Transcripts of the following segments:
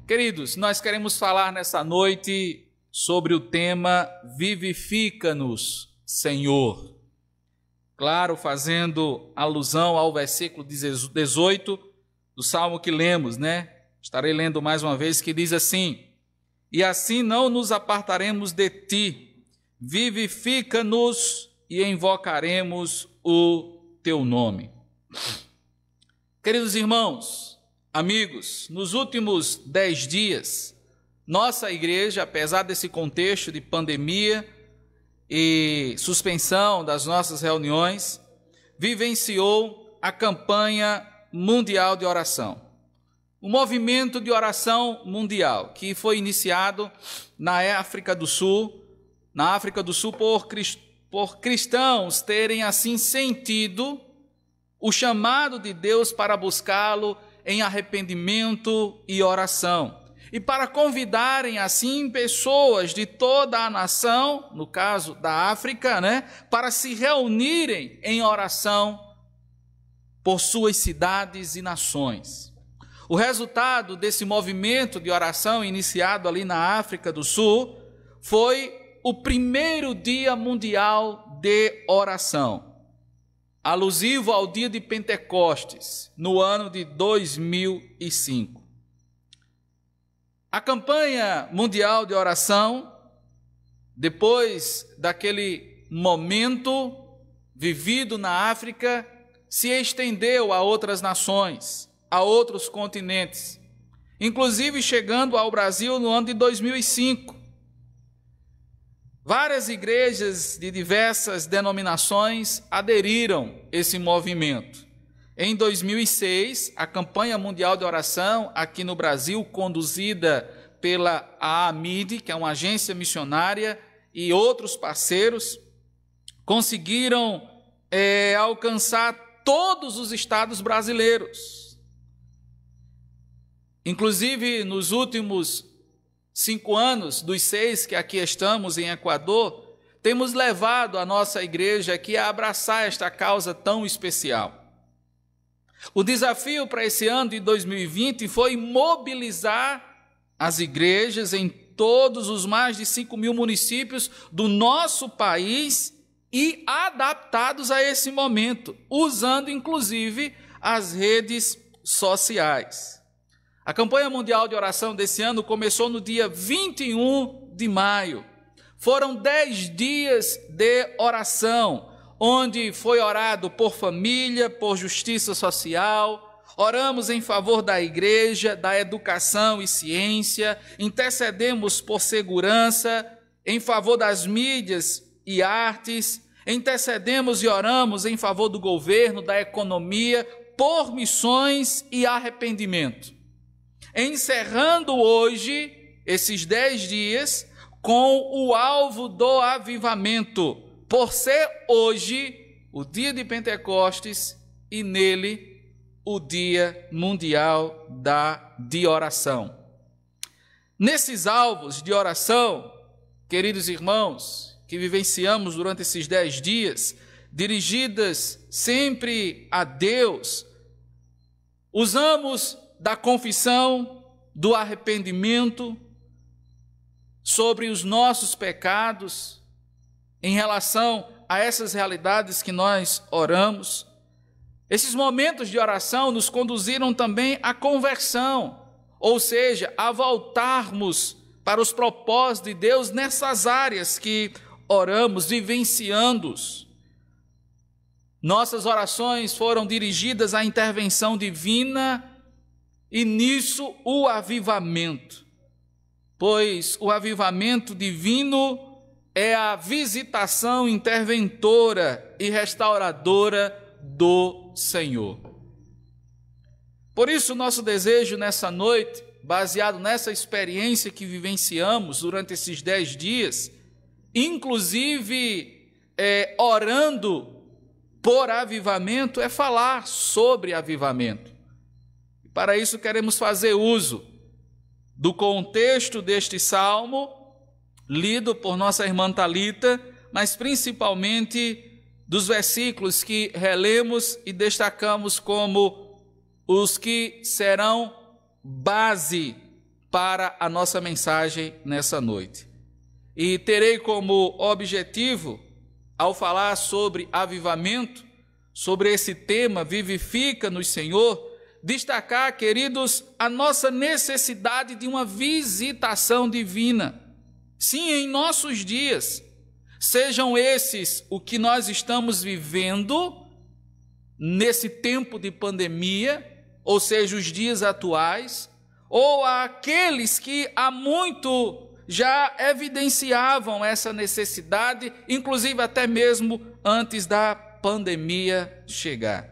Queridos, nós queremos falar nessa noite sobre o tema Vivifica-nos, Senhor. Claro, fazendo alusão ao versículo 18 do Salmo que lemos, né? Estarei lendo mais uma vez, que diz assim: E assim não nos apartaremos de ti, vivifica-nos e invocaremos o teu nome. Queridos irmãos, amigos, nos últimos 10 dias, nossa igreja, apesar desse contexto de pandemia e suspensão das nossas reuniões, vivenciou a campanha mundial de oração. Um movimento de oração mundial que foi iniciado na África do Sul, por cristãos terem assim sentido o chamado de Deus para buscá-lo em arrependimento e oração, e para convidarem assim pessoas de toda a nação, no caso da África, para se reunirem em oração por suas cidades e nações. O resultado desse movimento de oração iniciado ali na África do Sul foi o primeiro Dia Mundial de Oração, alusivo ao dia de Pentecostes, no ano de 2005. A campanha mundial de oração, depois daquele momento vivido na África, se estendeu a outras nações, a outros continentes, inclusive chegando ao Brasil no ano de 2005. Várias igrejas de diversas denominações aderiram a esse movimento. Em 2006, a campanha mundial de oração aqui no Brasil, conduzida pela AMID, que é uma agência missionária, e outros parceiros, conseguiram alcançar todos os estados brasileiros. Inclusive, nos últimos 5 anos, dos 6 que aqui estamos em Equador, temos levado a nossa igreja aqui a abraçar esta causa tão especial. O desafio para esse ano de 2020 foi mobilizar as igrejas em todos os mais de 5.000 municípios do nosso país e adaptados a esse momento, usando inclusive as redes sociais. A campanha mundial de oração desse ano começou no dia 21 de maio. Foram 10 dias de oração, onde foi orado por família, por justiça social, oramos em favor da igreja, da educação e ciência, intercedemos por segurança, em favor das mídias e artes, intercedemos e oramos em favor do governo, da economia, por missões e arrependimento. Encerrando hoje, esses 10 dias, com o alvo do avivamento, por ser hoje o dia de Pentecostes e nele o dia mundial de oração. Nesses alvos de oração, queridos irmãos, que vivenciamos durante esses 10 dias, dirigidas sempre a Deus, usamos da confissão, do arrependimento sobre os nossos pecados, em relação a essas realidades que nós oramos. Esses momentos de oração nos conduziram também à conversão, ou seja, a voltarmos para os propósitos de Deus nessas áreas que oramos, vivenciando-os. Nossas orações foram dirigidas à intervenção divina e nisso o avivamento, pois o avivamento divino é a visitação interventora e restauradora do Senhor. Por isso, nosso desejo nessa noite, baseado nessa experiência que vivenciamos durante esses 10 dias, inclusive orando por avivamento, é falar sobre avivamento. Para isso, queremos fazer uso do contexto deste salmo, lido por nossa irmã Thalita, mas principalmente dos versículos que relemos e destacamos como os que serão base para a nossa mensagem nessa noite. E terei como objetivo, ao falar sobre avivamento, sobre esse tema, vivifica-nos, Senhor, destacar, queridos, a nossa necessidade de uma visitação divina. Sim, em nossos dias, sejam esses o que nós estamos vivendo nesse tempo de pandemia, ou seja, os dias atuais, ou aqueles que há muito já evidenciavam essa necessidade, inclusive até mesmo antes da pandemia chegar.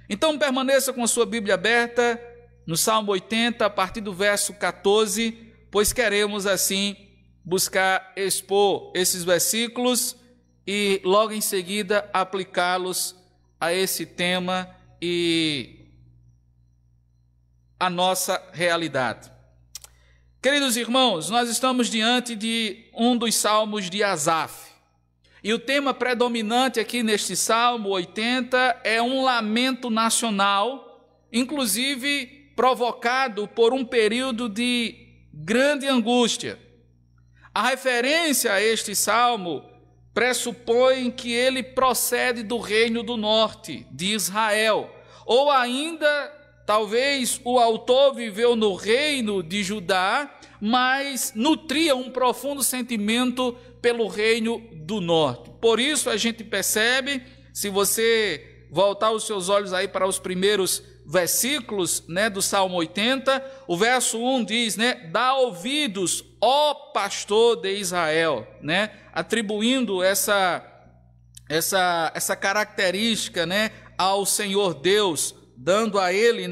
Então permaneça com a sua Bíblia aberta no Salmo 80, a partir do verso 14, pois queremos assim buscar expor esses versículos e logo em seguida aplicá-los a esse tema e a nossa realidade. Queridos irmãos, nós estamos diante de um dos salmos de Asaf. E o tema predominante aqui neste Salmo 80 é um lamento nacional, inclusive provocado por um período de grande angústia. A referência a este salmo pressupõe que ele procede do reino do norte, de Israel, ou ainda, talvez o autor viveu no reino de Judá, mas nutria um profundo sentimento pelo reino do norte. Por isso a gente percebe, se você voltar os seus olhos aí para os primeiros versículos, do Salmo 80, o verso 1 diz, dá ouvidos, ó pastor de Israel, atribuindo essa característica, ao Senhor Deus, dando a ele,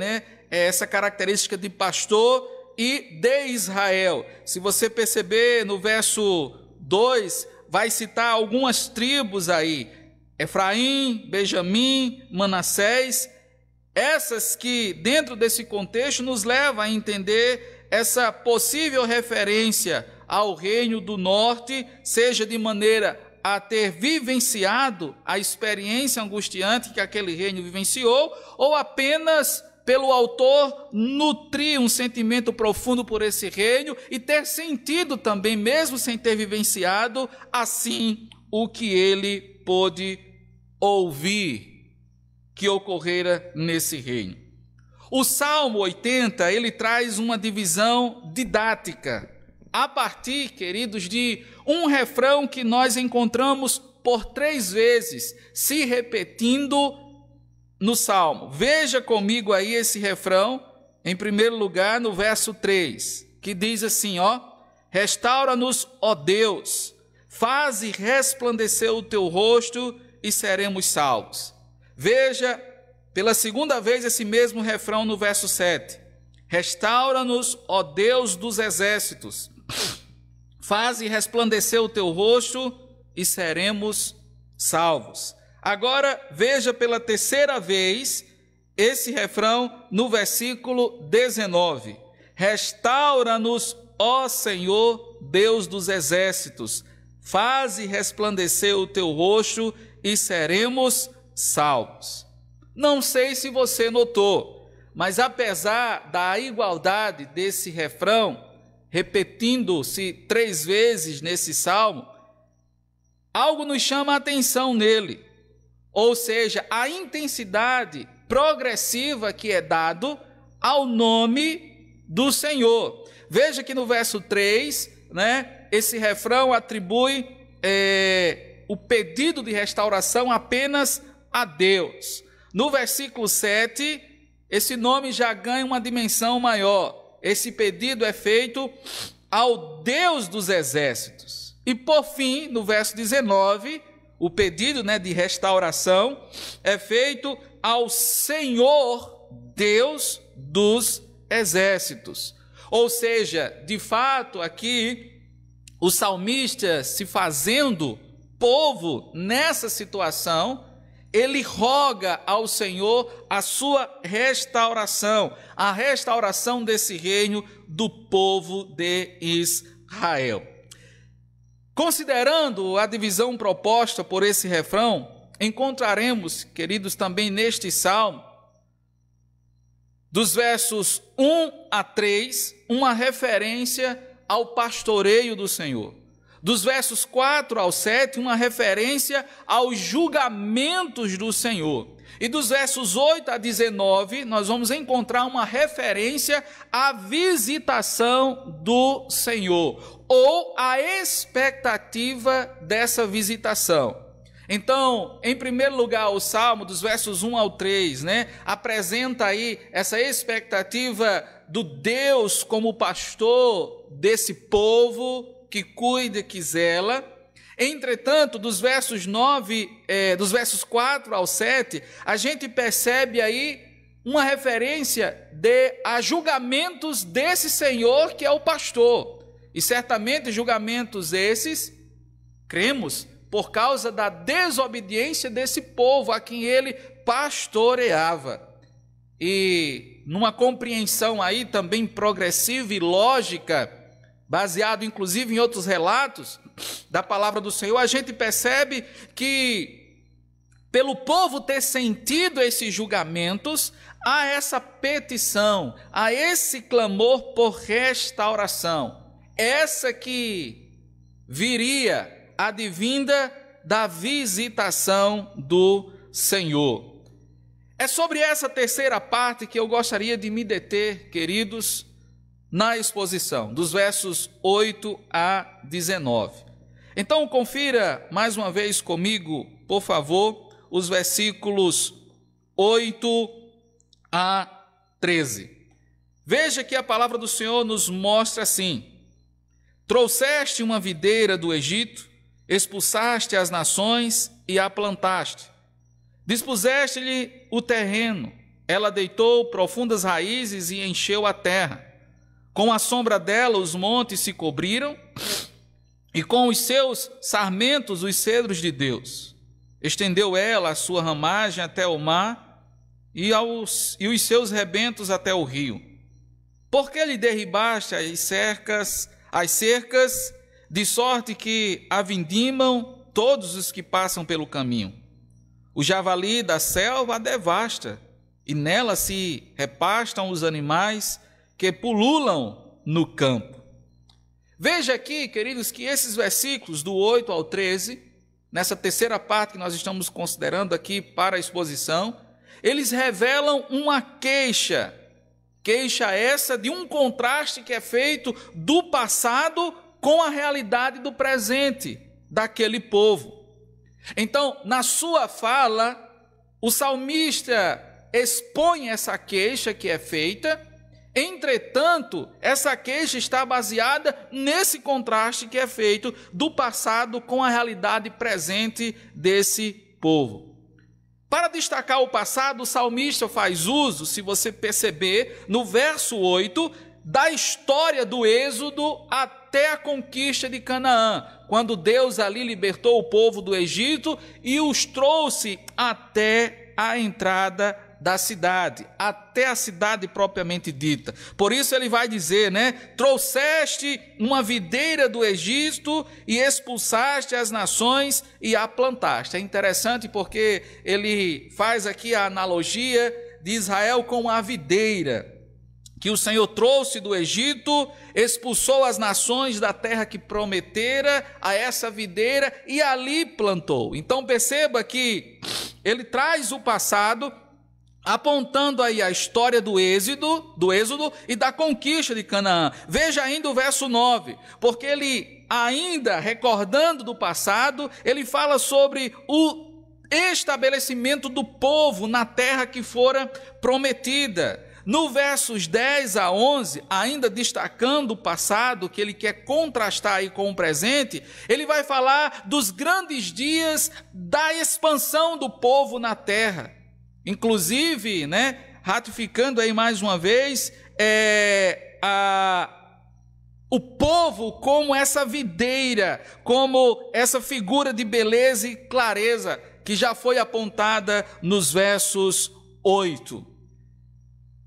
essa característica de pastor e de Israel. Se você perceber no verso 2, vai citar algumas tribos aí, Efraim, Benjamim, Manassés, essas que dentro desse contexto nos leva a entender essa possível referência ao reino do norte, seja de maneira a ter vivenciado a experiência angustiante que aquele reino vivenciou, ou apenas pelo autor nutrir um sentimento profundo por esse reino e ter sentido também, mesmo sem ter vivenciado, assim o que ele pôde ouvir que ocorrera nesse reino. O Salmo 80, ele traz uma divisão didática, a partir, queridos, de um refrão que nós encontramos por 3 vezes, se repetindo no Salmo. Veja comigo aí esse refrão, em primeiro lugar, no verso 3, que diz assim, restaura-nos, ó Deus, faze resplandecer o teu rosto e seremos salvos. Veja, pela segunda vez, esse mesmo refrão no verso 7. Restaura-nos, ó Deus dos exércitos, faze resplandecer o teu rosto e seremos salvos. Agora, veja pela terceira vez esse refrão no versículo 19. Restaura-nos, ó Senhor, Deus dos exércitos, faze resplandecer o teu rosto e seremos salvos. Não sei se você notou, mas apesar da igualdade desse refrão, repetindo-se 3 vezes nesse salmo, algo nos chama a atenção nele, ou seja, a intensidade progressiva que é dado ao nome do Senhor. Veja que no verso 3, esse refrão atribui o pedido de restauração apenas a Deus. No versículo 7, esse nome já ganha uma dimensão maior. Esse pedido é feito ao Deus dos exércitos. E por fim, no verso 19, o pedido de restauração é feito ao Senhor Deus dos exércitos. Ou seja, de fato aqui, o salmista se fazendo povo nessa situação, ele roga ao Senhor a sua restauração, a restauração desse reino do povo de Israel. Considerando a divisão proposta por esse refrão, encontraremos, queridos, também neste salmo, Dos versos 1 a 3, uma referência ao pastoreio do Senhor. Dos versos 4 ao 7, uma referência aos julgamentos do Senhor. E dos versos 8 a 19, nós vamos encontrar uma referência à visitação do Senhor, ou à expectativa dessa visitação. Então, em primeiro lugar, o Salmo, dos versos 1 ao 3, apresenta aí essa expectativa do Deus como pastor desse povo que cuida, que zela. Entretanto, dos versos 4 ao 7, a gente percebe aí uma referência a julgamentos desse Senhor que é o pastor. E certamente julgamentos esses, cremos, por causa da desobediência desse povo a quem ele pastoreava. E numa compreensão aí também progressiva e lógica, baseado inclusive em outros relatos da palavra do Senhor, a gente percebe que, pelo povo ter sentido esses julgamentos, há essa petição, há esse clamor por restauração, essa que viria advinda da visitação do Senhor. É sobre essa terceira parte que eu gostaria de me deter, queridos, na exposição, dos versos 8 a 19. Então, confira mais uma vez comigo, por favor, os versículos 8 a 13. Veja que a palavra do Senhor nos mostra assim: trouxeste uma videira do Egito, expulsaste as nações e a plantaste. Dispuseste-lhe o terreno, ela deitou profundas raízes e encheu a terra. Com a sombra dela os montes se cobriram, e com os seus sarmentos os cedros de Deus. Estendeu ela a sua ramagem até o mar, e os seus rebentos até o rio. Por que lhe derribaste as cercas, de sorte que a vindimam todos os que passam pelo caminho? O javali da selva a devasta, e nela se repastam os animais que pululam no campo. Veja aqui, queridos, que esses versículos do 8 ao 13, nessa terceira parte que nós estamos considerando aqui para a exposição, eles revelam uma queixa essa de um contraste que é feito do passado com a realidade do presente daquele povo. Então, na sua fala, o salmista expõe essa queixa que é feita. Entretanto, essa queixa está baseada nesse contraste que é feito do passado com a realidade presente desse povo. Para destacar o passado, o salmista faz uso, se você perceber, no verso 8, da história do Êxodo até a conquista de Canaã, quando Deus ali libertou o povo do Egito e os trouxe até a entrada da cidade, até a cidade propriamente dita. Por isso ele vai dizer, trouxeste uma videira do Egito e expulsaste as nações e a plantaste. É interessante porque ele faz aqui a analogia de Israel com a videira, que o Senhor trouxe do Egito, expulsou as nações da terra que prometera a essa videira e ali plantou. Então perceba que ele traz o passado, apontando aí a história do êxodo e da conquista de Canaã. Veja ainda o verso 9, porque ele, ainda recordando do passado, ele fala sobre o estabelecimento do povo na terra que fora prometida. No versos 10 a 11, ainda destacando o passado, que ele quer contrastar aí com o presente, ele vai falar dos grandes dias da expansão do povo na terra. Inclusive, ratificando aí mais uma vez, o povo como essa videira, como essa figura de beleza e clareza que já foi apontada nos versos 8.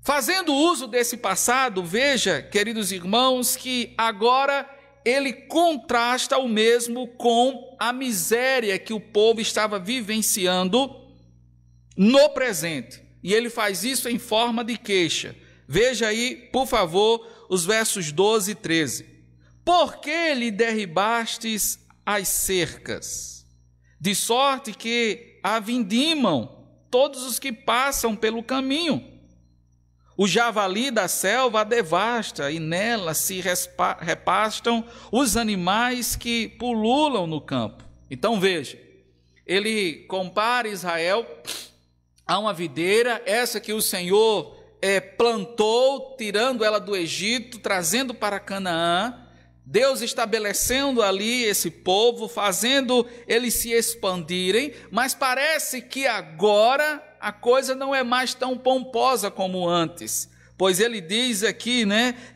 Fazendo uso desse passado, veja, queridos irmãos, que agora ele contrasta o mesmo com a miséria que o povo estava vivenciando no presente. e ele faz isso em forma de queixa. Veja aí, por favor, os versos 12 e 13. Por que lhe derribastes as cercas, de sorte que a vindimam todos os que passam pelo caminho? O javali da selva a devasta, e nela se repastam os animais que pululam no campo. Então veja, ele compara Israel a uma videira, essa que o Senhor plantou, tirando ela do Egito, trazendo para Canaã, Deus estabelecendo ali esse povo, fazendo eles se expandirem, mas parece que agora a coisa não é mais tão pomposa como antes, pois ele diz aqui,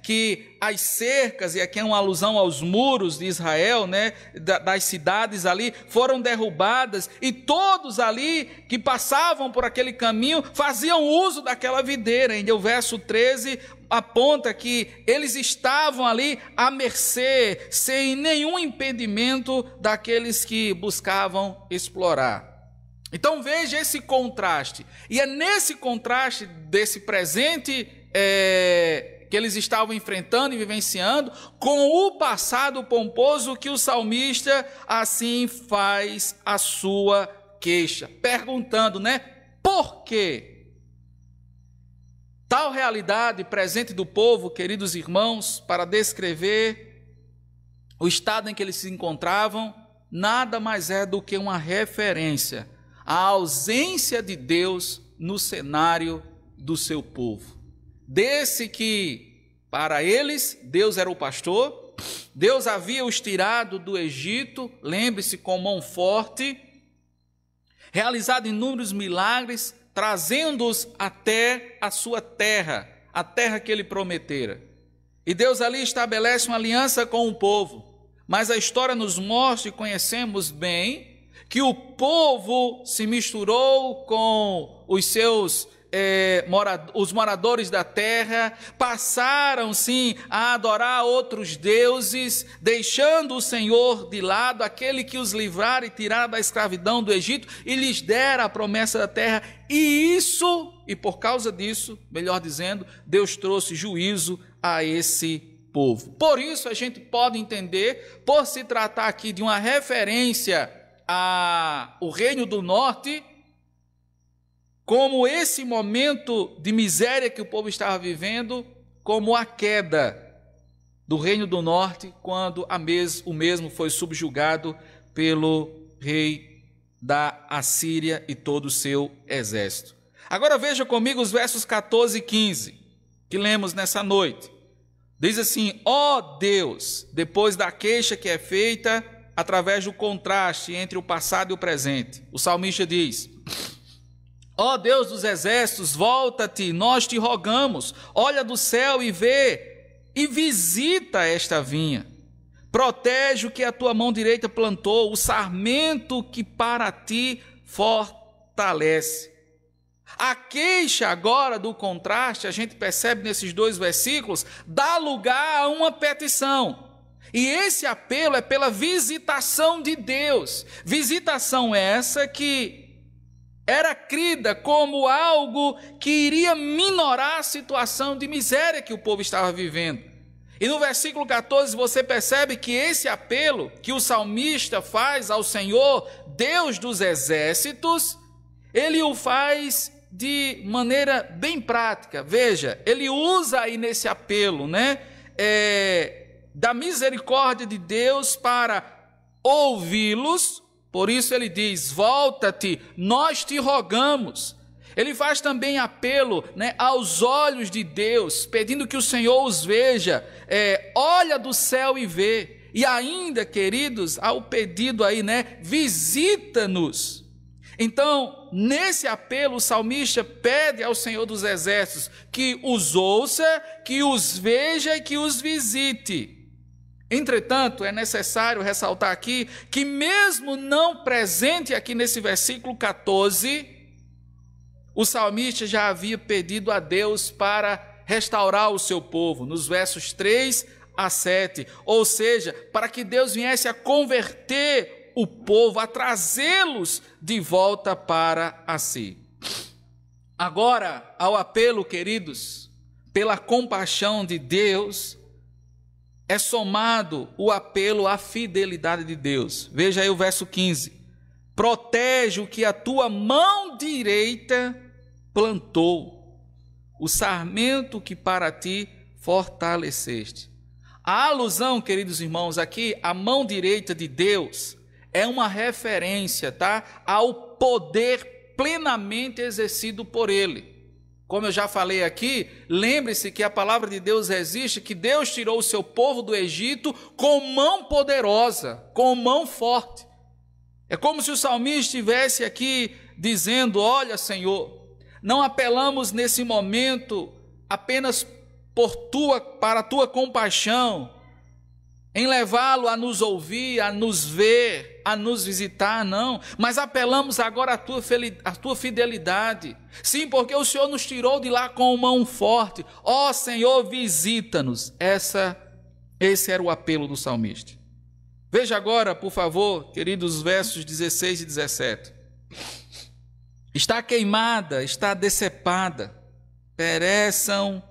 que as cercas, e aqui é uma alusão aos muros de Israel, das cidades ali, foram derrubadas, e todos ali que passavam por aquele caminho faziam uso daquela videira. E o verso 13 aponta que eles estavam ali à mercê, sem nenhum impedimento daqueles que buscavam explorar. Então veja esse contraste, e é nesse contraste desse presente que eles estavam enfrentando e vivenciando, com o passado pomposo, que o salmista assim faz a sua queixa, perguntando, por quê? Tal realidade presente do povo, queridos irmãos, para descrever o estado em que eles se encontravam, nada mais é do que uma referência à ausência de Deus no cenário do seu povo. Desse que, para eles, Deus era o pastor, Deus havia os tirado do Egito, lembre-se, com mão forte, realizado inúmeros milagres, trazendo-os até a sua terra, a terra que ele prometera. E Deus ali estabelece uma aliança com o povo, mas a história nos mostra, e conhecemos bem, que o povo se misturou com os seus os moradores da terra, passaram sim a adorar outros deuses, deixando o Senhor de lado, aquele que os livrara e tirara da escravidão do Egito e lhes dera a promessa da terra. E por causa disso, melhor dizendo, Deus trouxe juízo a esse povo. Por isso a gente pode entender, por se tratar aqui de uma referência ao Reino do Norte, como esse momento de miséria que o povo estava vivendo, como a queda do Reino do Norte, quando o mesmo foi subjugado pelo rei da Assíria e todo o seu exército. Agora veja comigo os versos 14 e 15, que lemos nessa noite. Diz assim: ó Deus, depois da queixa que é feita através do contraste entre o passado e o presente, o salmista diz: ó Deus dos exércitos, volta-te, nós te rogamos, olha do céu e vê, e visita esta vinha. Protege o que a tua mão direita plantou, o sarmento que para ti fortalece. A queixa agora do contraste, a gente percebe nesses dois versículos, dá lugar a uma petição. E esse apelo é pela visitação de Deus. Visitação essa que era crida como algo que iria minorar a situação de miséria que o povo estava vivendo. E no versículo 14 você percebe que esse apelo que o salmista faz ao Senhor, Deus dos exércitos, ele o faz de maneira bem prática. Veja, ele usa aí nesse apelo, da misericórdia de Deus para ouvi-los. Por isso ele diz: volta-te, nós te rogamos. Ele faz também apelo aos olhos de Deus, pedindo que o Senhor os veja, olha do céu e vê. E ainda, queridos, ao pedido aí, visita-nos. Então, nesse apelo, o salmista pede ao Senhor dos exércitos que os ouça, que os veja e que os visite. Entretanto, é necessário ressaltar aqui que mesmo não presente aqui nesse versículo 14, o salmista já havia pedido a Deus para restaurar o seu povo, nos versos 3 a 7, ou seja, para que Deus viesse a converter o povo, a trazê-los de volta para a si. Agora, ao apelo, queridos, pela compaixão de Deus, é somado o apelo à fidelidade de Deus. Veja aí o verso 15. Protege o que a tua mão direita plantou, o sarmento que para ti fortaleceste. A alusão, queridos irmãos, aqui, a mão direita de Deus é uma referência, tá, ao poder plenamente exercido por Ele. Como eu já falei aqui, lembre-se que a palavra de Deus existe, que Deus tirou o seu povo do Egito com mão poderosa, com mão forte. É como se o salmista estivesse aqui dizendo: olha, Senhor, não apelamos nesse momento apenas para a tua compaixão, em levá-lo a nos ouvir, a nos ver, a nos visitar, não, mas apelamos agora à tua fidelidade. Sim, porque o Senhor nos tirou de lá com mão forte. Ó Senhor, visita-nos. Esse era o apelo do salmista. Veja agora, por favor, queridos, os versos 16 e 17. Está queimada, está decepada, pereçam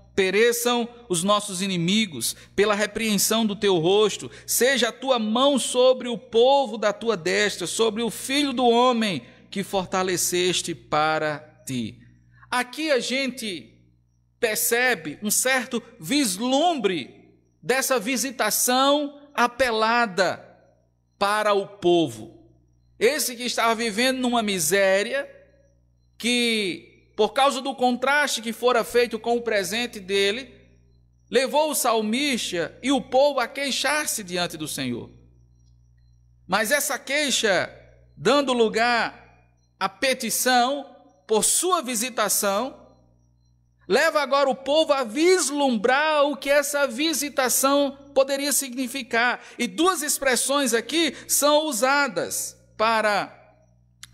os nossos inimigos pela repreensão do teu rosto, seja a tua mão sobre o povo da tua destra, sobre o filho do homem que fortaleceste para ti. Aqui a gente percebe um certo vislumbre dessa visitação apelada para o povo. Esse que estava vivendo numa miséria, que por causa do contraste que fora feito com o presente dele, levou o salmista e o povo a queixar-se diante do Senhor. Mas essa queixa, dando lugar à petição por sua visitação, leva agora o povo a vislumbrar o que essa visitação poderia significar. E duas expressões aqui são usadas para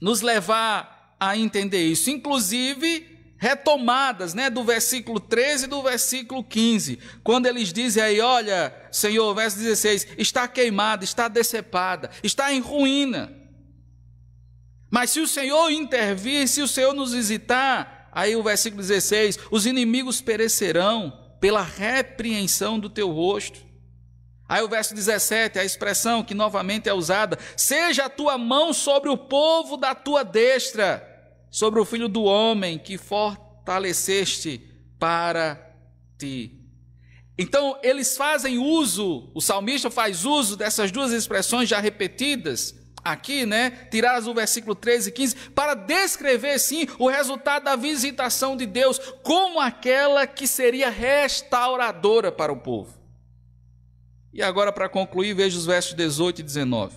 nos levar a entender isso, inclusive retomadas, do versículo 13 e do versículo 15, quando eles dizem aí: olha, Senhor, verso 16, está queimada, está decepada, está em ruína. Mas se o Senhor intervir, se o Senhor nos visitar, aí o versículo 16, os inimigos perecerão pela repreensão do teu rosto. Aí o verso 17, a expressão que novamente é usada: seja a tua mão sobre o povo da tua destra, sobre o filho do homem que fortaleceste para ti. Então eles fazem uso, o salmista faz uso dessas duas expressões já repetidas aqui, tiradas do versículo 13 e 15, para descrever sim o resultado da visitação de Deus como aquela que seria restauradora para o povo. E agora, para concluir, veja os versos 18 e 19.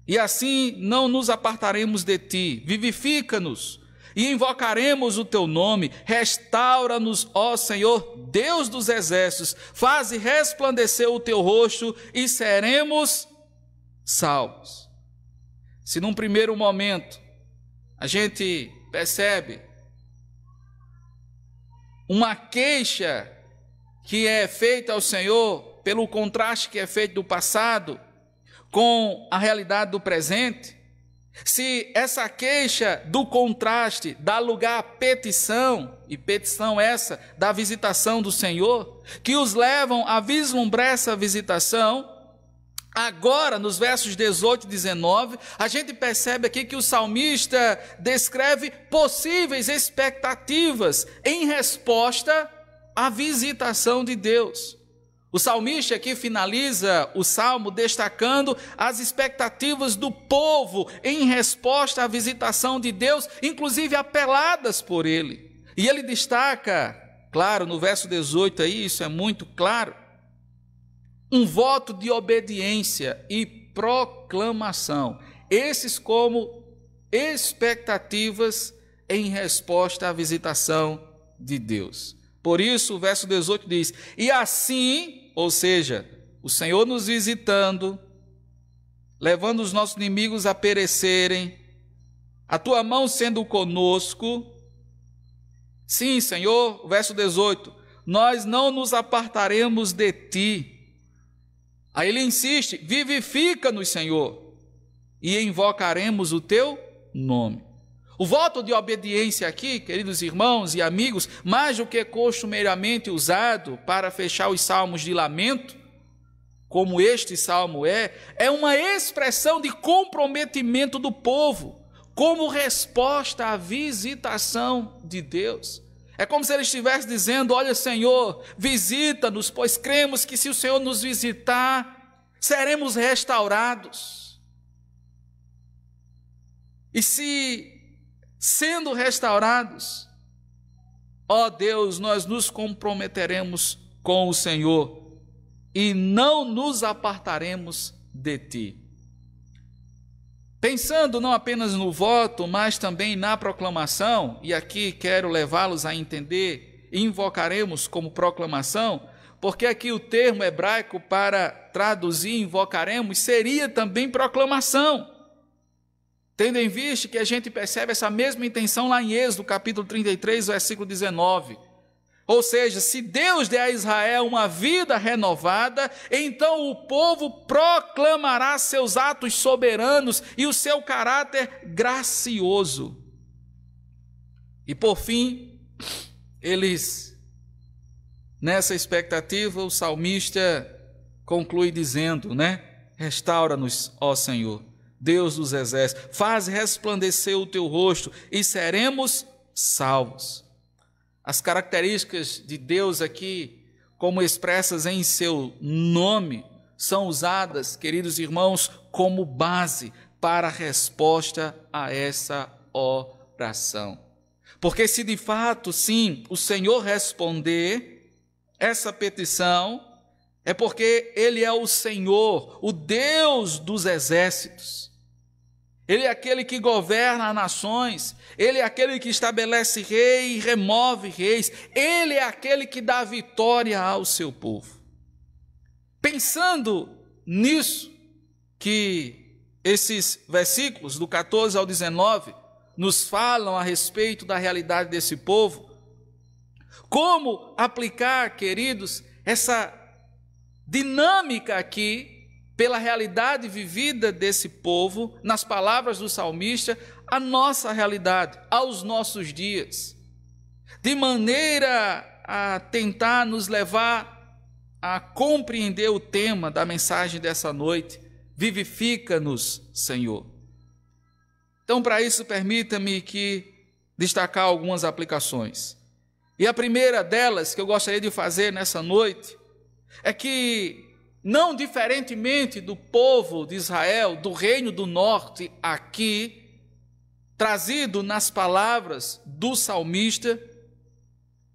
E assim não nos apartaremos de ti, vivifica-nos e invocaremos o teu nome, restaura-nos, ó Senhor, Deus dos exércitos, faze resplandecer o teu rosto e seremos salvos. Se num primeiro momento a gente percebe uma queixa que é feita ao Senhor pelo contraste que é feito do passado com a realidade do presente, se essa queixa do contraste dá lugar à petição, e petição essa da visitação do Senhor, que os levam a vislumbrar essa visitação, agora nos versos 18 e 19, a gente percebe aqui que o salmista descreve possíveis expectativas em resposta à visitação de Deus. O salmista aqui finaliza o salmo destacando as expectativas do povo em resposta à visitação de Deus, inclusive apeladas por ele. E ele destaca, claro, no verso 18 aí, isso é muito claro, um voto de obediência e proclamação. Esses como expectativas em resposta à visitação de Deus. Por isso, o verso 18 diz: e assim, ou seja, o Senhor nos visitando, levando os nossos inimigos a perecerem, a tua mão sendo conosco. Sim, Senhor, o verso 18, nós não nos apartaremos de ti. Aí ele insiste: vivifica-nos, Senhor, e invocaremos o teu nome. O voto de obediência aqui, queridos irmãos e amigos, mais do que costumeiramente usado para fechar os salmos de lamento, como este salmo é uma expressão de comprometimento do povo, como resposta à visitação de Deus. É como se ele estivesse dizendo: olha, Senhor, visita-nos, pois cremos que se o Senhor nos visitar, seremos restaurados. E se, sendo restaurados, ó Deus, nós nos comprometeremos com o Senhor e não nos apartaremos de Ti. Pensando não apenas no voto, mas também na proclamação, e aqui quero levá-los a entender, invocaremos como proclamação, porque aqui o termo hebraico para traduzir invocaremos seria também proclamação. Tendo em vista que a gente percebe essa mesma intenção lá em Êxodo, capítulo 33, versículo 19. Ou seja, se Deus der a Israel uma vida renovada, então o povo proclamará seus atos soberanos e o seu caráter gracioso. E por fim, nessa expectativa, o salmista conclui dizendo, restaura-nos, ó Senhor, Deus dos exércitos, faz resplandecer o teu rosto e seremos salvos. As características de Deus aqui, como expressas em seu nome, são usadas, queridos irmãos, como base para a resposta a essa oração. Porque se de fato, sim, o Senhor responder essa petição, é porque Ele é o Senhor, o Deus dos exércitos. Ele é aquele que governa as nações, Ele é aquele que estabelece rei e remove reis, Ele é aquele que dá vitória ao seu povo. Pensando nisso, que esses versículos do 14 ao 19 nos falam a respeito da realidade desse povo, como aplicar, queridos, essa dinâmica aqui, pela realidade vivida desse povo, nas palavras do salmista, a nossa realidade, aos nossos dias, de maneira a tentar nos levar a compreender o tema da mensagem dessa noite: vivifica-nos, Senhor. Então, para isso, permita-me destacar algumas aplicações. E a primeira delas que eu gostaria de fazer nessa noite é que, não diferentemente do povo de Israel, do reino do norte aqui, trazido nas palavras do salmista,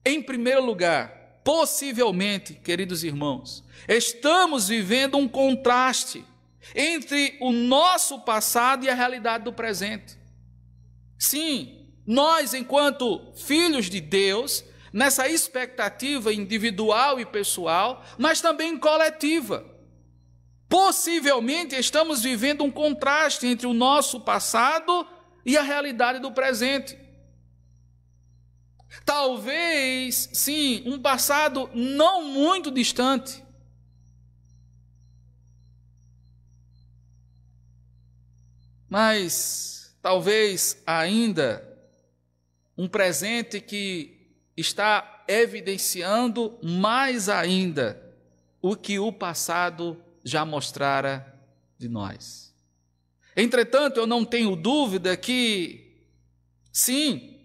em primeiro lugar, possivelmente, queridos irmãos, estamos vivendo um contraste entre o nosso passado e a realidade do presente. Sim, nós, enquanto filhos de Deus, nessa expectativa individual e pessoal, mas também coletiva. Possivelmente estamos vivendo um contraste entre o nosso passado e a realidade do presente. Talvez, sim, um passado não muito distante. Mas talvez ainda um presente que está evidenciando mais ainda o que o passado já mostrara de nós. Entretanto, eu não tenho dúvida que, sim,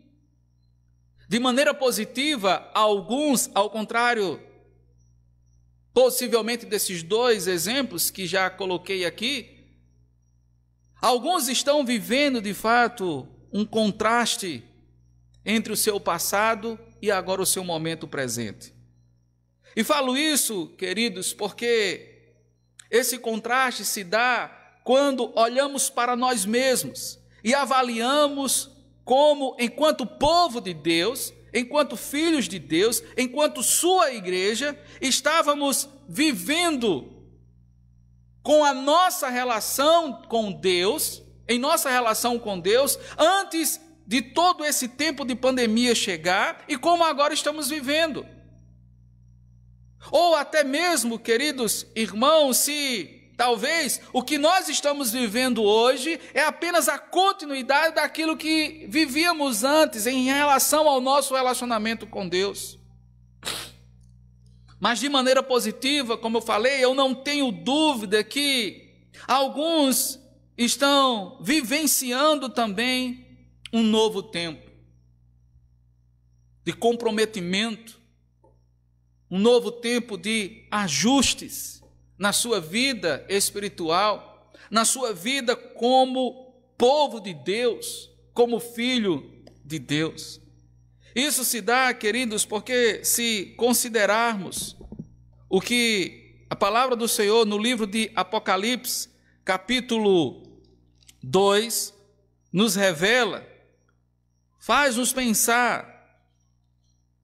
de maneira positiva, alguns, ao contrário, possivelmente desses dois exemplos que já coloquei aqui, alguns estão vivendo de fato um contraste entre o seu passado e agora o seu momento presente. E falo isso, queridos, porque esse contraste se dá quando olhamos para nós mesmos e avaliamos como, enquanto povo de Deus, enquanto filhos de Deus, enquanto sua igreja, estávamos vivendo com a nossa relação com Deus, em nossa relação com Deus, antes de todo esse tempo de pandemia chegar e como agora estamos vivendo. Ou até mesmo, queridos irmãos, se talvez o que nós estamos vivendo hoje é apenas a continuidade daquilo que vivíamos antes em relação ao nosso relacionamento com Deus. Mas de maneira positiva, como eu falei, eu não tenho dúvida que alguns estão vivenciando também um novo tempo de comprometimento, um novo tempo de ajustes na sua vida espiritual, na sua vida como povo de Deus, como filho de Deus. Isso se dá, queridos, porque se considerarmos o que a palavra do Senhor no livro de Apocalipse, capítulo 2, nos revela, faz-nos pensar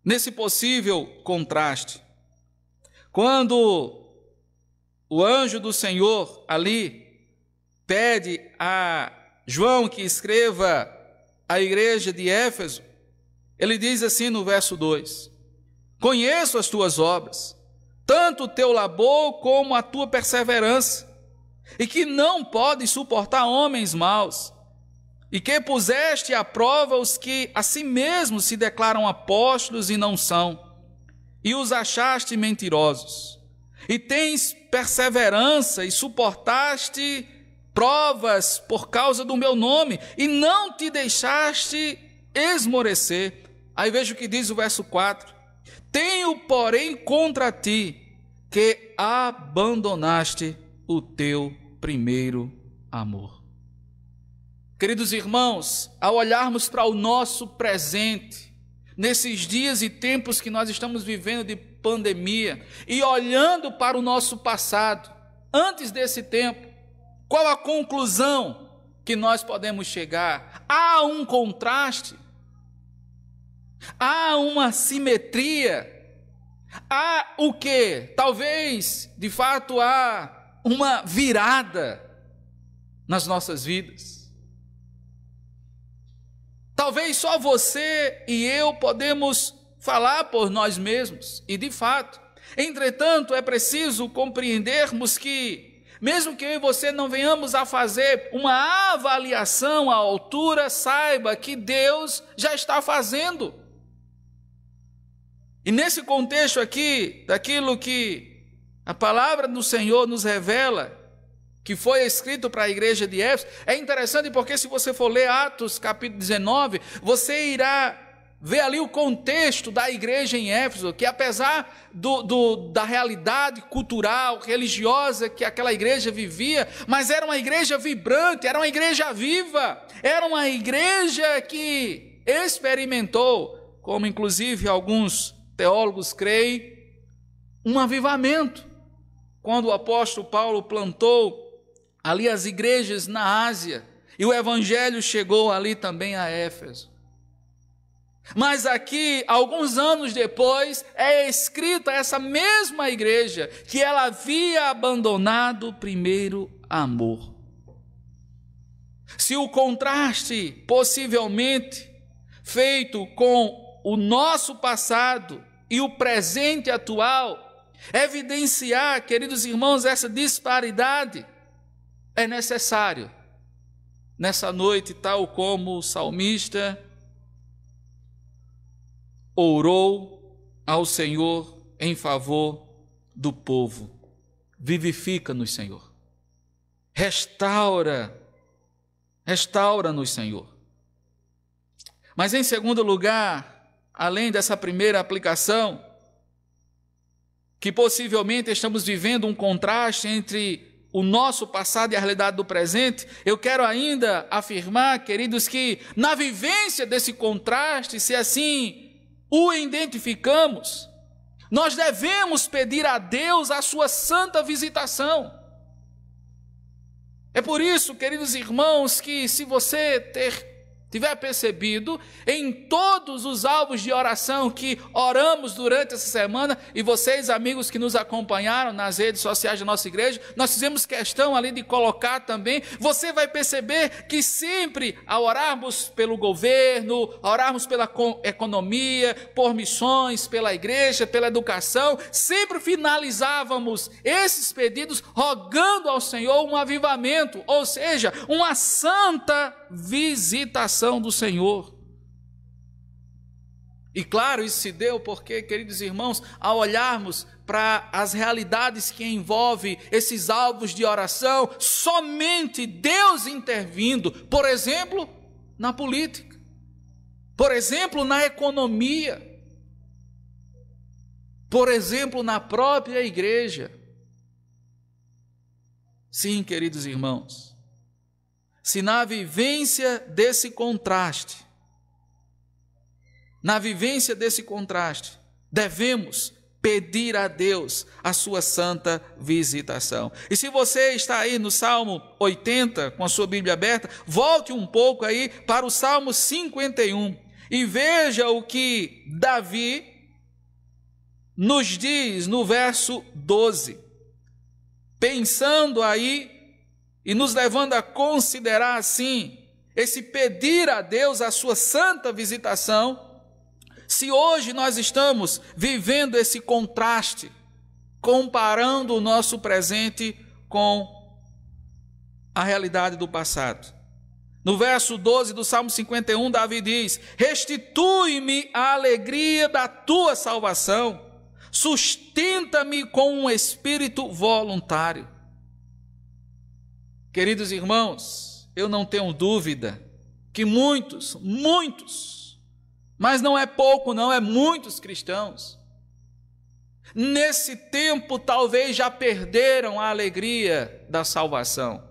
nesse possível contraste. Quando o anjo do Senhor ali pede a João que escreva a igreja de Éfeso, ele diz assim no verso 2: conheço as tuas obras, tanto o teu labor como a tua perseverança, e que não podes suportar homens maus, e que puseste à prova os que a si mesmos se declaram apóstolos e não são, e os achaste mentirosos, e tens perseverança e suportaste provas por causa do meu nome, e não te deixaste esmorecer. Aí veja o que diz o verso 4: tenho, porém, contra ti que abandonaste o teu primeiro amor. Queridos irmãos, ao olharmos para o nosso presente, nesses dias e tempos que nós estamos vivendo de pandemia, e olhando para o nosso passado, antes desse tempo, qual a conclusão que nós podemos chegar? Há um contraste, há uma simetria, há o que? Talvez, de fato, há uma virada nas nossas vidas. Talvez só você e eu podemos falar por nós mesmos, e de fato. Entretanto, é preciso compreendermos que, mesmo que eu e você não venhamos a fazer uma avaliação à altura, saiba que Deus já está fazendo. E nesse contexto aqui, daquilo que a palavra do Senhor nos revela, que foi escrito para a igreja de Éfeso, é interessante porque se você for ler Atos capítulo 19, você irá ver ali o contexto da igreja em Éfeso, que apesar da realidade cultural, religiosa que aquela igreja vivia, mas era uma igreja vibrante, era uma igreja viva, era uma igreja que experimentou, como inclusive alguns teólogos creem, um avivamento. Quando o apóstolo Paulo plantou ali as igrejas na Ásia, e o evangelho chegou ali também a Éfeso. Mas aqui, alguns anos depois, é escrita essa mesma igreja, que ela havia abandonado o primeiro amor. Se o contraste, possivelmente, feito com o nosso passado e o presente atual, evidenciar, queridos irmãos, essa disparidade, é necessário, nessa noite, tal como o salmista orou ao Senhor em favor do povo: vivifica-nos, Senhor, restaura-nos, Senhor. Mas em segundo lugar, além dessa primeira aplicação, que possivelmente estamos vivendo um contraste entre o nosso passado e a realidade do presente, eu quero ainda afirmar, queridos, que na vivência desse contraste, se assim o identificamos, nós devemos pedir a Deus a sua santa visitação. É por isso, queridos irmãos, que se você ter tiver percebido, em todos os alvos de oração que oramos durante essa semana, e vocês, amigos que nos acompanharam nas redes sociais da nossa igreja, nós fizemos questão ali de colocar também, você vai perceber que sempre, ao orarmos pelo governo, orarmos pela economia, por missões, pela igreja, pela educação, sempre finalizávamos esses pedidos rogando ao Senhor um avivamento, ou seja, uma santa visitação do Senhor. E claro, isso se deu porque, queridos irmãos, ao olharmos para as realidades que envolvem esses alvos de oração, somente Deus intervindo, por exemplo, na política, por exemplo, na economia, por exemplo, na própria igreja. Sim, queridos irmãos, se na vivência desse contraste, devemos pedir a Deus a sua santa visitação. E se você está aí no Salmo 80, com a sua Bíblia aberta, volte um pouco aí para o Salmo 51 e veja o que Davi nos diz no verso 12, pensando aí e nos levando a considerar assim, esse pedir a Deus a sua santa visitação. Se hoje nós estamos vivendo esse contraste, comparando o nosso presente com a realidade do passado. No verso 12 do Salmo 51, Davi diz: restitui-me a alegria da tua salvação, sustenta-me com um espírito voluntário. Queridos irmãos, eu não tenho dúvida que muitos, mas não é pouco não, é muitos cristãos, nesse tempo talvez já perderam a alegria da salvação.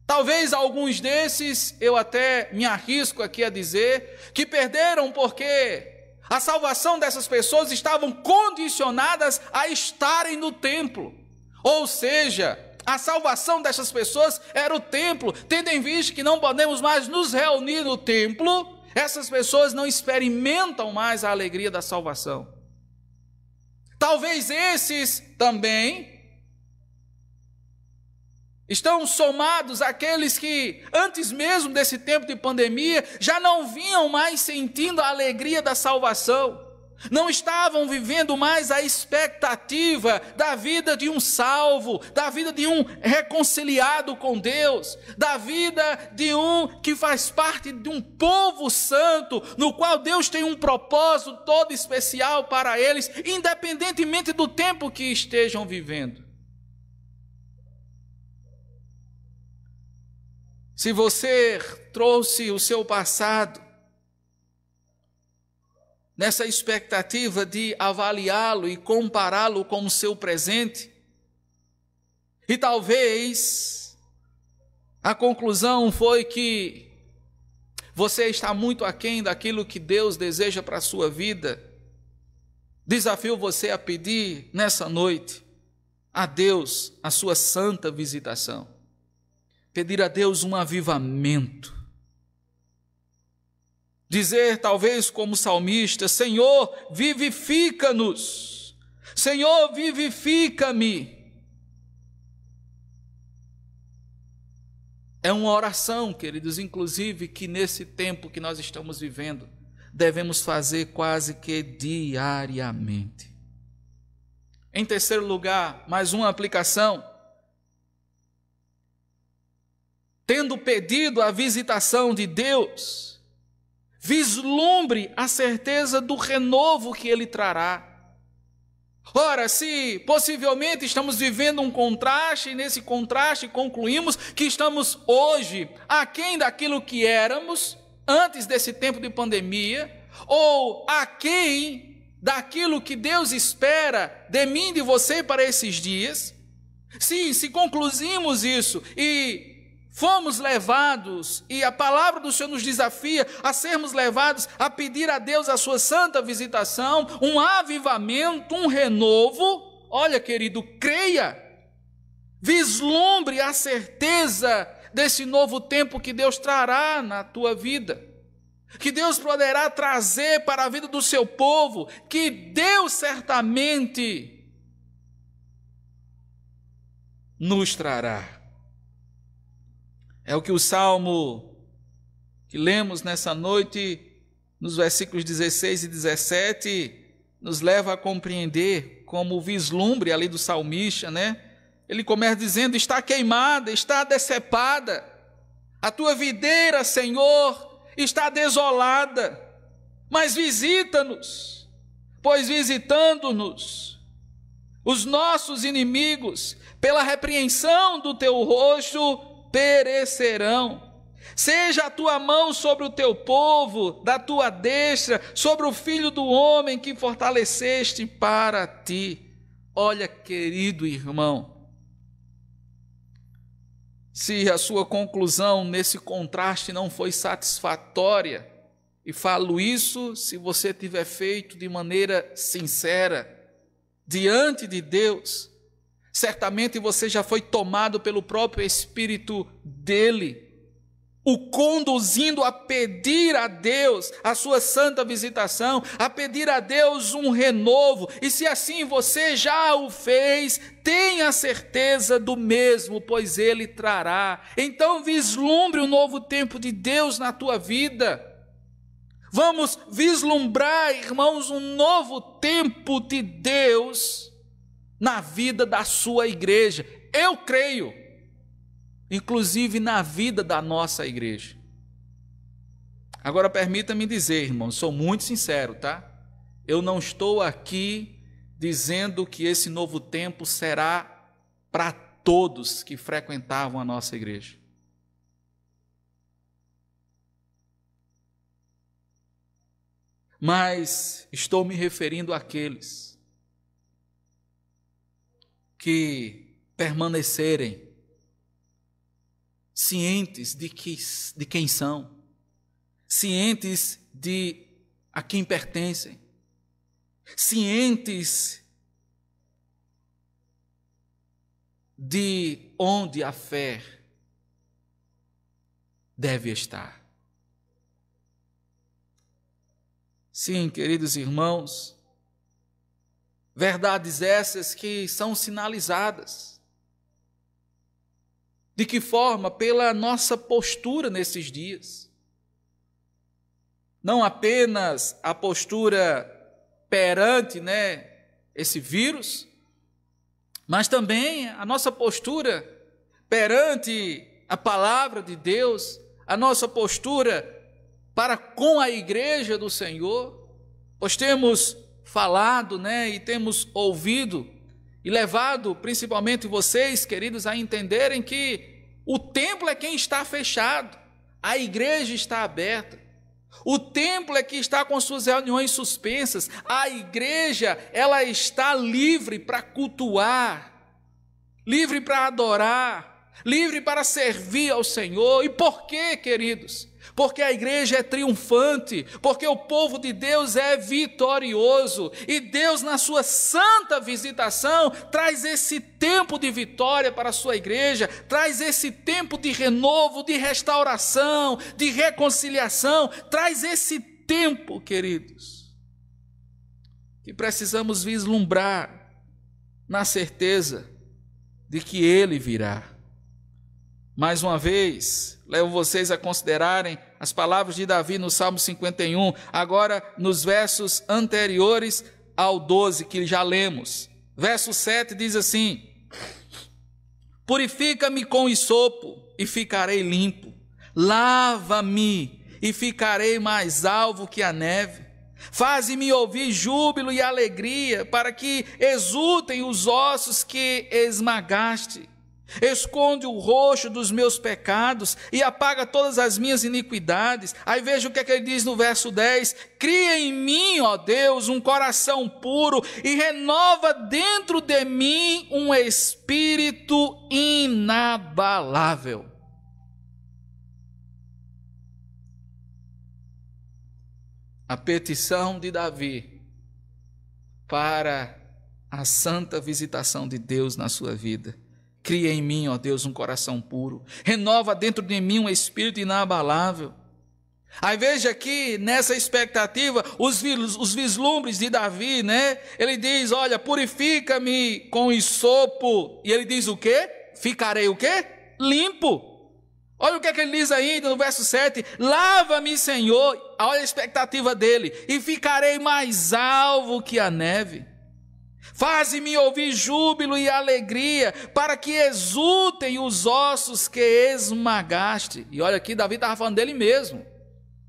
Talvez alguns desses, eu até me arrisco aqui a dizer, que perderam porque a salvação dessas pessoas estavam condicionadas a estarem no templo. Ou seja, a salvação dessas pessoas era o templo. Tendo em vista que não podemos mais nos reunir no templo, essas pessoas não experimentam mais a alegria da salvação. Talvez esses também estão somados àqueles que, antes mesmo desse tempo de pandemia, já não vinham mais sentindo a alegria da salvação. Não estavam vivendo mais a expectativa da vida de um salvo, da vida de um reconciliado com Deus, da vida de um que faz parte de um povo santo, no qual Deus tem um propósito todo especial para eles, independentemente do tempo que estejam vivendo. Se você trouxe o seu passado nessa expectativa de avaliá-lo e compará-lo com o seu presente, e talvez a conclusão foi que você está muito aquém daquilo que Deus deseja para a sua vida, desafio você a pedir nessa noite a Deus a sua santa visitação, pedir a Deus um avivamento, dizer talvez como salmista: Senhor, vivifica-nos, Senhor, vivifica-me. É uma oração, queridos, inclusive, que nesse tempo que nós estamos vivendo, devemos fazer quase que diariamente. Em terceiro lugar, mais uma aplicação. Tendo pedido a visitação de Deus, vislumbre a certeza do renovo que Ele trará. Ora, se possivelmente estamos vivendo um contraste, e nesse contraste concluímos que estamos hoje aquém daquilo que éramos antes desse tempo de pandemia, ou aquém daquilo que Deus espera de mim e de você para esses dias, sim, se concluímos isso e fomos levados, e a palavra do Senhor nos desafia a sermos levados a pedir a Deus a sua santa visitação, um avivamento, um renovo. Olha, querido, creia, vislumbre a certeza desse novo tempo que Deus trará na tua vida, que Deus poderá trazer para a vida do seu povo, que Deus certamente nos trará. É o que o Salmo que lemos nessa noite, nos versículos 16 e 17, nos leva a compreender, como o vislumbre ali do salmista, né? Ele começa dizendo: está queimada, está decepada, a tua videira, Senhor, está desolada, mas visita-nos, pois visitando-nos, os nossos inimigos, pela repreensão do teu rosto, perecerão. Seja a tua mão sobre o teu povo, da tua destra, sobre o filho do homem que fortaleceste para ti. Olha, querido irmão, se a sua conclusão nesse contraste não foi satisfatória, e falo isso se você tiver feito de maneira sincera, diante de Deus, certamente você já foi tomado pelo próprio Espírito dele, o conduzindo a pedir a Deus a sua santa visitação, a pedir a Deus um renovo, e se assim você já o fez, tenha certeza do mesmo, pois Ele trará. Então vislumbre o novo tempo de Deus na tua vida. Vamos vislumbrar, irmãos, um novo tempo de Deus na vida da sua igreja. Eu creio, inclusive na vida da nossa igreja. Agora permita-me dizer, irmão, sou muito sincero, tá? Eu não estou aqui dizendo que esse novo tempo será para todos que frequentavam a nossa igreja. Mas estou me referindo àqueles que permanecerem cientes de quem são, cientes de a quem pertencem, cientes de onde a fé deve estar. Sim, queridos irmãos, verdades essas que são sinalizadas. De que forma? Pela nossa postura nesses dias. Não apenas a postura perante, esse vírus, mas também a nossa postura perante a palavra de Deus, a nossa postura para com a igreja do Senhor. Pois temos falado, e temos ouvido e levado principalmente vocês, queridos, a entenderem que o templo é quem está fechado, a igreja está aberta. O templo é que está com suas reuniões suspensas, a igreja, ela está livre para cultuar, livre para adorar, livre para servir ao Senhor. E por quê, queridos? Porque a igreja é triunfante, porque o povo de Deus é vitorioso, e Deus, na sua santa visitação, traz esse tempo de vitória para a sua igreja, traz esse tempo de renovo, de restauração, de reconciliação, traz esse tempo, queridos, que precisamos vislumbrar na certeza de que Ele virá. Mais uma vez, levo vocês a considerarem as palavras de Davi no Salmo 51, agora nos versos anteriores ao 12, que já lemos. Verso 7 diz assim: purifica-me com hisopo e ficarei limpo, lava-me e ficarei mais alvo que a neve. Faze-me ouvir júbilo e alegria, para que exultem os ossos que esmagaste. Esconde o rosto dos meus pecados e apaga todas as minhas iniquidades. Aí veja o que ele diz no verso 10: cria em mim, ó Deus, um coração puro e renova dentro de mim um espírito inabalável. A petição de Davi para a santa visitação de Deus na sua vida. Cria em mim, ó Deus, um coração puro. Renova dentro de mim um espírito inabalável. Aí veja aqui, nessa expectativa, os vislumbres de Davi, né? Ele diz, olha, purifica-me com hisopo. E ele diz o quê? Ficarei o quê? Limpo. Olha o que é que ele diz ainda no verso 7. Lava-me, Senhor. Olha a expectativa dele. E ficarei mais alvo que a neve. Faze-me ouvir júbilo e alegria, para que exultem os ossos que esmagaste. E olha aqui, Davi estava falando dele mesmo,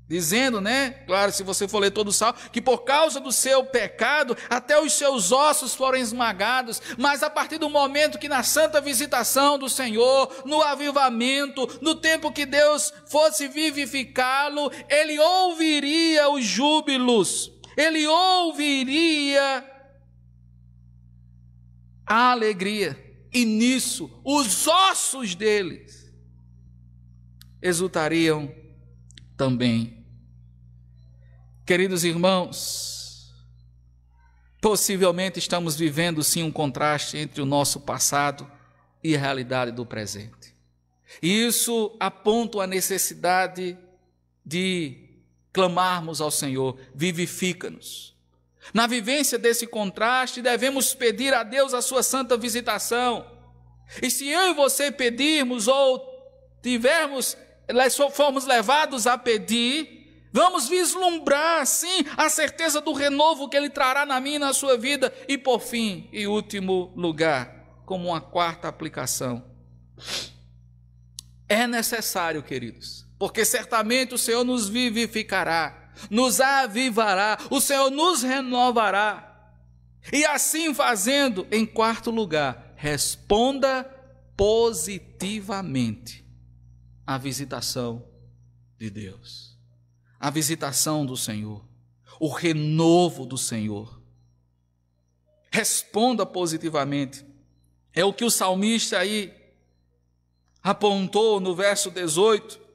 dizendo, né? Claro, se você for ler todo o salmo, que por causa do seu pecado, até os seus ossos foram esmagados, mas a partir do momento que na santa visitação do Senhor, no avivamento, no tempo que Deus fosse vivificá-lo, ele ouviria os júbilos, ele ouviria a alegria, e nisso os ossos deles exultariam também. Queridos irmãos, possivelmente estamos vivendo sim um contraste entre o nosso passado e a realidade do presente. E isso aponta a necessidade de clamarmos ao Senhor, vivifica-nos. Na vivência desse contraste, devemos pedir a Deus a sua santa visitação. E se eu e você pedirmos ou formos levados a pedir, vamos vislumbrar, sim, a certeza do renovo que Ele trará na minha e na sua vida. E por fim, em último lugar, como uma quarta aplicação, é necessário, queridos, porque certamente o Senhor nos vivificará, nos avivará, o Senhor nos renovará. E assim fazendo, em quarto lugar, responda positivamente à visitação de Deus, a visitação do Senhor, o renovo do Senhor. Responda positivamente. É o que o salmista aí apontou no verso 18.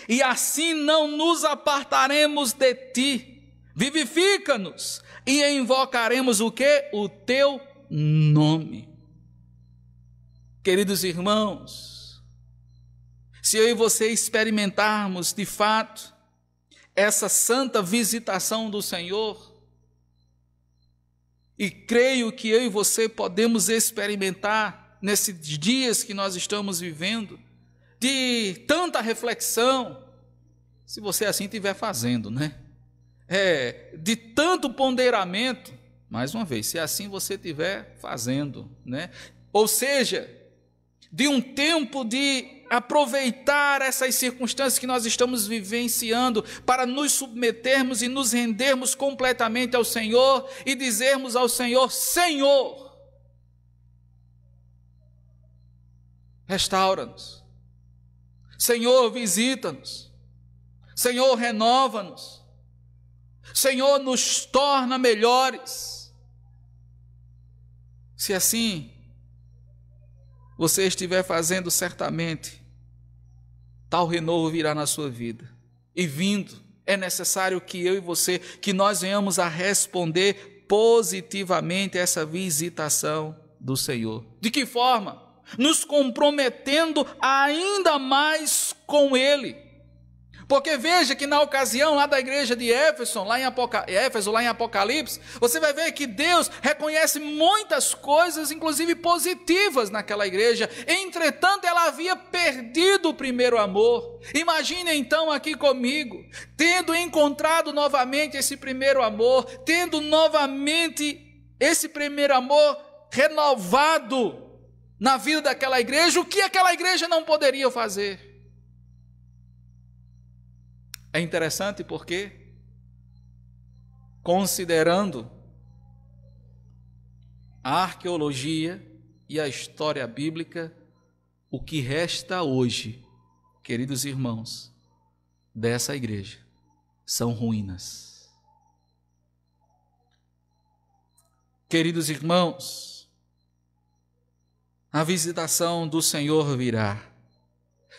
E assim não nos apartaremos de ti, vivifica-nos e invocaremos o quê? O teu nome. Queridos irmãos, se eu e você experimentarmos de fato essa santa visitação do Senhor, e creio que eu e você podemos experimentar nesses dias que nós estamos vivendo, de tanta reflexão, se você assim estiver fazendo, né? De tanto ponderamento, mais uma vez, se assim você estiver fazendo, né? Ou seja, de um tempo de aproveitar essas circunstâncias que nós estamos vivenciando para nos submetermos e nos rendermos completamente ao Senhor e dizermos ao Senhor: Senhor, restaura-nos. Senhor, visita-nos. Senhor, renova-nos. Senhor, nos torna melhores. Se assim você estiver fazendo, certamente tal renovo virá na sua vida. E vindo, é necessário que eu e você, que nós venhamos a responder positivamente a essa visitação do Senhor. De que forma? Nos comprometendo ainda mais com Ele. Porque veja que na ocasião lá da igreja de Éfeso, lá em Apocalipse, você vai ver que Deus reconhece muitas coisas, inclusive positivas naquela igreja. Entretanto, ela havia perdido o primeiro amor. Imagine então aqui comigo, tendo encontrado novamente esse primeiro amor, tendo novamente esse primeiro amor renovado na vida daquela igreja, o que aquela igreja não poderia fazer? É interessante porque, considerando a arqueologia e a história bíblica, o que resta hoje, queridos irmãos, dessa igreja, são ruínas. Queridos irmãos, a visitação do Senhor virá.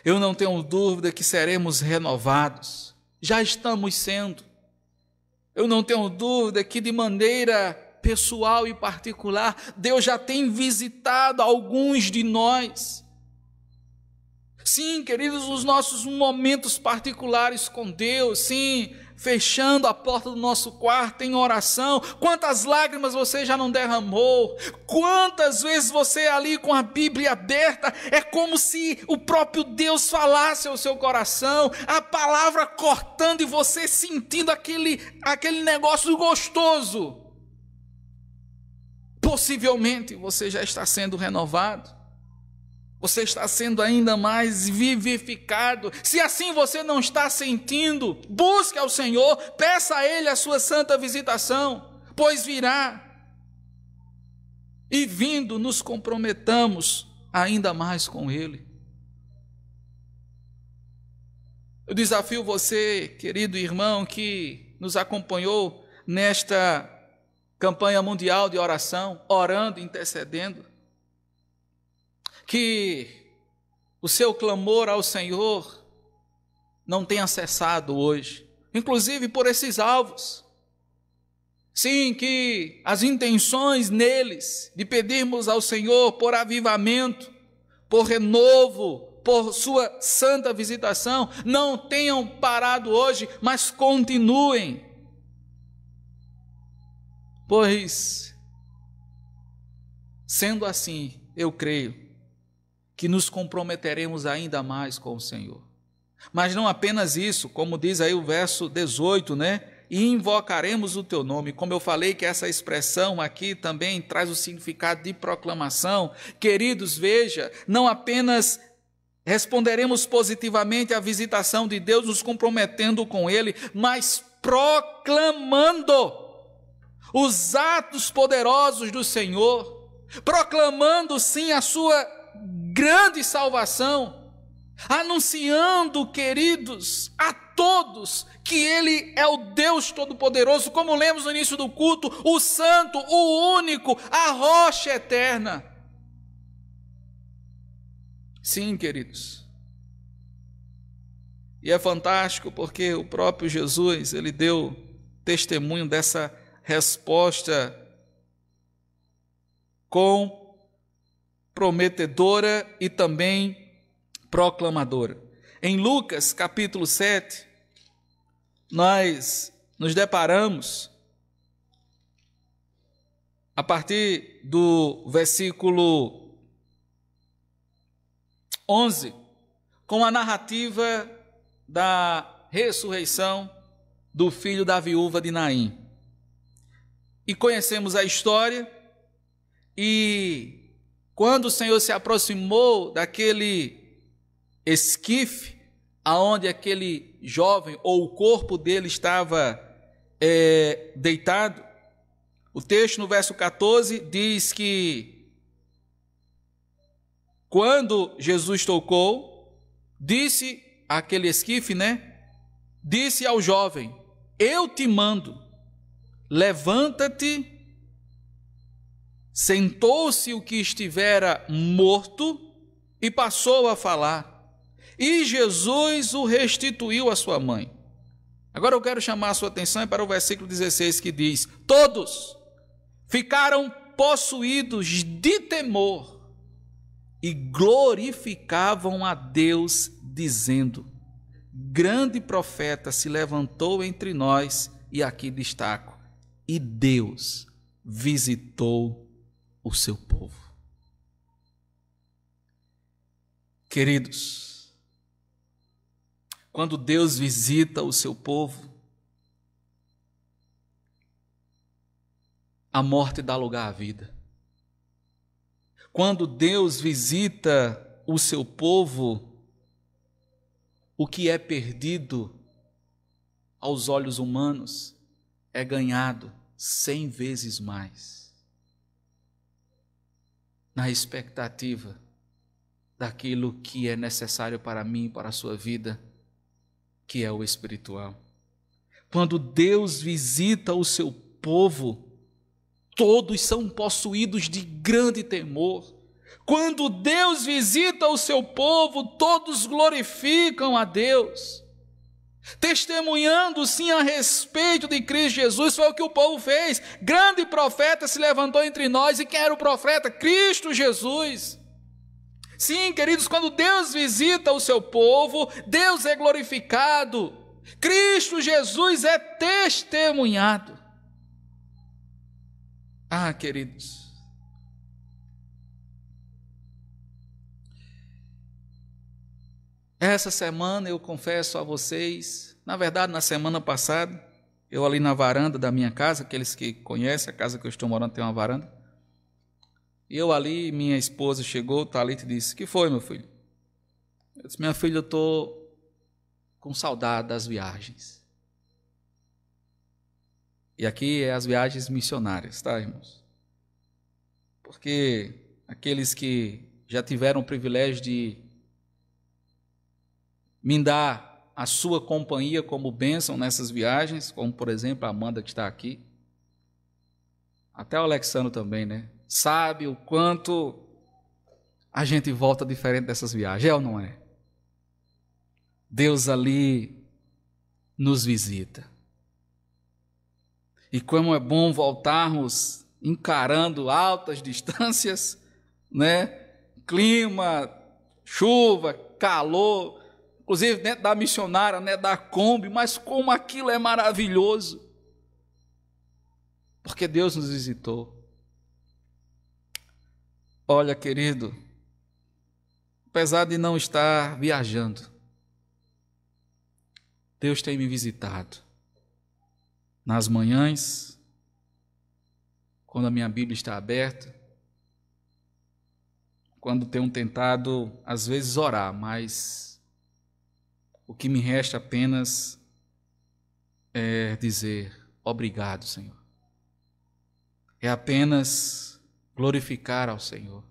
Eu não tenho dúvida que seremos renovados. Já estamos sendo. Eu não tenho dúvida que de maneira pessoal e particular. Deus já tem visitado alguns de nós. Sim, queridos, os nossos momentos particulares com Deus, sim, fechando a porta do nosso quarto em oração. Quantas lágrimas você já não derramou? Quantas vezes você ali com a Bíblia aberta, é como se o próprio Deus falasse ao seu coração, a palavra cortando e você sentindo aquele negócio gostoso. Possivelmente você já está sendo renovado. Você está sendo ainda mais vivificado. Se assim você não está sentindo, busque ao Senhor, peça a Ele a sua santa visitação, pois virá. E vindo, nos comprometamos ainda mais com Ele. Eu desafio você, querido irmão, que nos acompanhou nesta campanha mundial de oração, orando, intercedendo, que o seu clamor ao Senhor não tenha cessado hoje, inclusive por esses alvos. Sim, que as intenções neles de pedirmos ao Senhor por avivamento, por renovo, por sua santa visitação, não tenham parado hoje, mas continuem. Pois, sendo assim, eu creio que nos comprometeremos ainda mais com o Senhor. Mas não apenas isso, como diz aí o verso 18, né? E invocaremos o teu nome. Como eu falei que essa expressão aqui também traz o significado de proclamação. Queridos, veja, não apenas responderemos positivamente à visitação de Deus, nos comprometendo com Ele, mas proclamando os atos poderosos do Senhor, proclamando sim a sua grande salvação, anunciando, queridos, a todos que Ele é o Deus Todo-Poderoso, como lemos no início do culto, o Santo, o Único, a Rocha Eterna. Sim, queridos. E é fantástico porque o próprio Jesus, Ele deu testemunho dessa resposta comprometedora e também proclamadora. Em Lucas capítulo 7, nós nos deparamos, a partir do versículo 11, com a narrativa da ressurreição do filho da viúva de Naim. E conhecemos a história, e quando o Senhor se aproximou daquele esquife, aonde aquele jovem, ou o corpo dele estava deitado, o texto no verso 14 diz que quando Jesus tocou, disse àquele esquife, né? Disse ao jovem: eu te mando, levanta-te. Sentou-se o que estivera morto e passou a falar. E Jesus o restituiu à sua mãe. Agora eu quero chamar a sua atenção para o versículo 16 que diz: todos ficaram possuídos de temor e glorificavam a Deus, dizendo: grande profeta se levantou entre nós, e aqui destaco, e Deus visitou o seu povo. Queridos, quando Deus visita o seu povo, a morte dá lugar à vida. Quando Deus visita o seu povo, o que é perdido aos olhos humanos é ganhado 100 vezes mais, na expectativa daquilo que é necessário para mim, para a sua vida, que é o espiritual. Quando Deus visita o seu povo, todos são possuídos de grande temor. Quando Deus visita o seu povo, todos glorificam a Deus. testemunhando sim a respeito de Cristo Jesus. Foi o que o povo fez. Grande profeta se levantou entre nós. E quem era o profeta? Cristo Jesus. Sim, queridos, quando Deus visita o seu povo, Deus é glorificado, Cristo Jesus é testemunhado. Ah, queridos, essa semana eu confesso a vocês, na verdade na semana passada, eu ali na varanda da minha casa, aqueles que conhecem a casa que eu estou morando tem uma varanda, e eu ali, minha esposa chegou, Thalita, e disse: "O que foi, meu filho?" Eu disse: "Minha filha, eu estou com saudade das viagens." E aqui é as viagens missionárias, tá, irmãos? Porque aqueles que já tiveram o privilégio de me dar a sua companhia como bênção nessas viagens, como por exemplo a Amanda que está aqui, até o Alexandre também, né? Sabe o quanto a gente volta diferente dessas viagens, é ou não é? Deus ali nos visita. E como é bom voltarmos encarando altas distâncias, né? Clima, chuva, calor, inclusive dentro da missionária, né? Da Kombi, mas como aquilo é maravilhoso. Porque Deus nos visitou. Olha, querido, apesar de não estar viajando, Deus tem me visitado nas manhãs, quando a minha Bíblia está aberta, quando tenho tentado, às vezes, orar, mas o que me resta apenas é dizer: obrigado, Senhor. É apenas glorificar ao Senhor.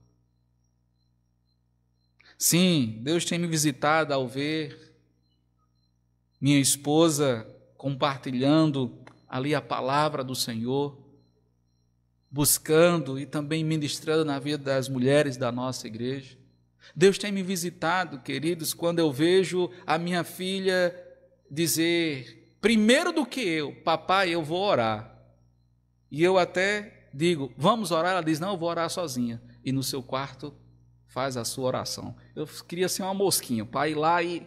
Sim, Deus tem me visitado ao ver minha esposa compartilhando ali a palavra do Senhor, buscando e também ministrando na vida das mulheres da nossa igreja. Deus tem me visitado, queridos, quando eu vejo a minha filha dizer, primeiro do que eu: papai, eu vou orar. E eu até digo: vamos orar? Ela diz: não, eu vou orar sozinha. E no seu quarto faz a sua oração. Eu queria ser uma mosquinha para ir lá e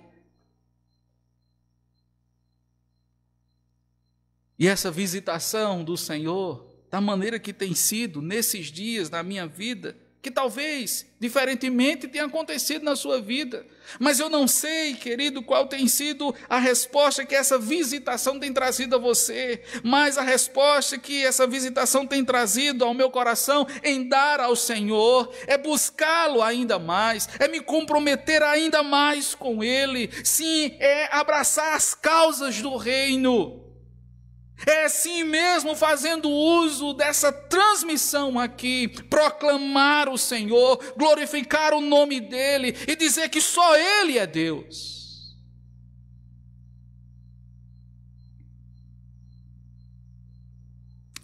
essa visitação do Senhor, da maneira que tem sido nesses dias na minha vida, que talvez, diferentemente, tenha acontecido na sua vida, mas eu não sei, querido, qual tem sido a resposta que essa visitação tem trazido a você, mas a resposta que essa visitação tem trazido ao meu coração em dar ao Senhor é buscá-lo ainda mais, é me comprometer ainda mais com Ele, sim, é abraçar as causas do reino. É assim mesmo, fazendo uso dessa transmissão aqui, proclamar o Senhor, glorificar o nome dEle e dizer que só Ele é Deus.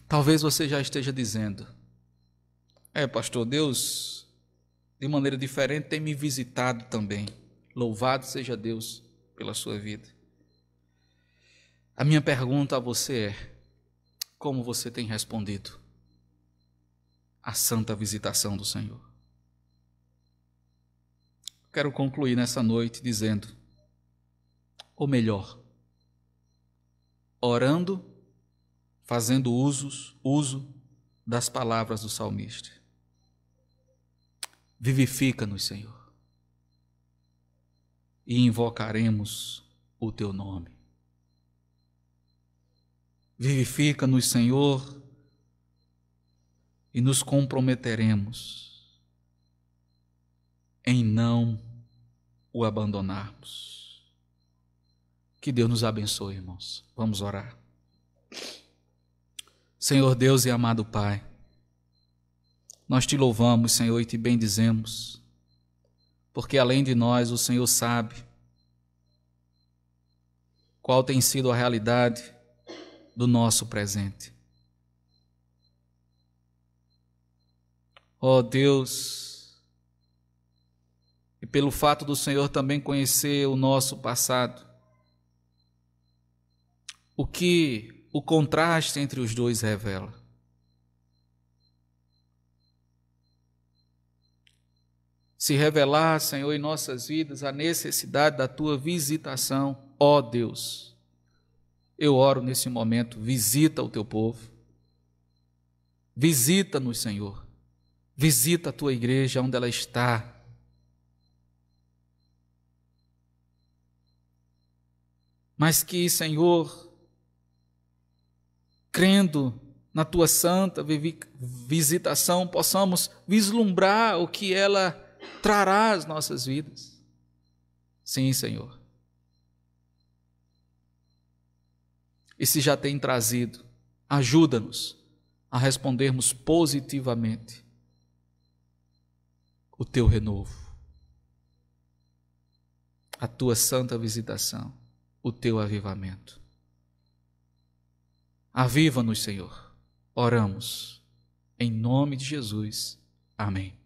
Talvez você já esteja dizendo: pastor, Deus, de maneira diferente, tem me visitado também. Louvado seja Deus pela sua vida. A minha pergunta a você é: como você tem respondido à santa visitação do Senhor? Quero concluir nessa noite dizendo, ou melhor, orando, fazendo uso das palavras do salmista. Vivifica-nos, Senhor, e invocaremos o teu nome. Vivifica-nos, Senhor, e nos comprometeremos em não o abandonarmos. Que Deus nos abençoe, irmãos. Vamos orar. Senhor Deus e amado Pai, nós te louvamos, Senhor, e te bendizemos, porque além de nós o Senhor sabe qual tem sido a realidade do nosso presente. Ó Deus, e pelo fato do Senhor também conhecer o nosso passado, o que o contraste entre os dois revela. Se revelar, Senhor, em nossas vidas a necessidade da Tua visitação, ó Deus. Eu oro nesse momento, visita o Teu povo. Visita-nos, Senhor. Visita a Tua igreja onde ela está. Mas que, Senhor, crendo na Tua santa visitação, possamos vislumbrar o que ela trará às nossas vidas. Sim, Senhor. E se já tem trazido, ajuda-nos a respondermos positivamente o Teu renovo, a Tua santa visitação, o Teu avivamento. Aviva-nos, Senhor. Oramos em nome de Jesus. Amém.